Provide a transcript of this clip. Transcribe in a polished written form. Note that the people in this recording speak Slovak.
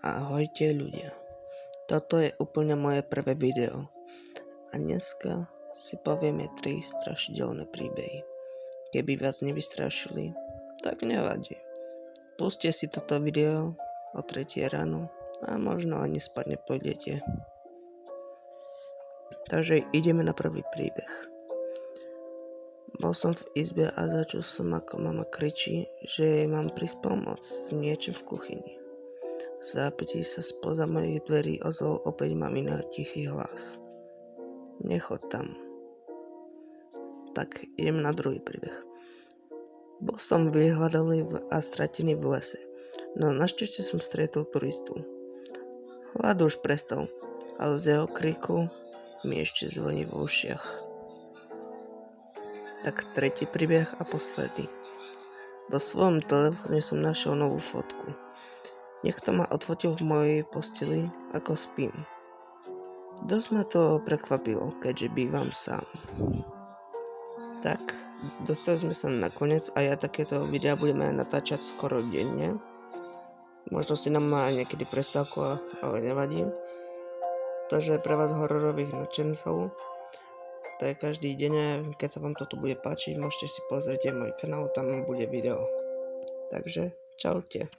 Ahojte ľudia, toto je úplne moje prvé video a dneska si povieme 3 strašidelné príbehy. Keby vás nevystrašili, tak nevadí. Pusťte si toto video o 3 ráno a možno ani spať nepôjdete. Takže ideme na prvý príbeh. Bol som v izbe a začul som, ako mama kričí, že jej mám prísť pomôcť s niečím v kuchyni. V zápätí sa spoza mojich dverí ozval opäť mamina tichý hlas. Nechod tam. Tak idem na druhý príbeh. Bol som vyhľadaný a stratený v lese, no našťastie som stretol turistu. Hlad už prestal, ale z jeho kriku mi ešte zvoní v ušiach. Tak tretí príbeh a posledný. Vo svojom telefóne som našiel novú fotku. Niekto ma odfotil v mojej posteli, ako spím. Dosť ma to prekvapilo, keďže bývam sám. Tak, dostali sme sa na koniec a ja takéto videá budeme natáčať skoro denne. Možno si nám má niekedy prestávku, ale nevadí. Takže pre vás hororových nadšencov, to je každý deň, keď sa vám toto bude páčiť, môžete si pozrieť môj kanál, tam bude video. Takže, čaute.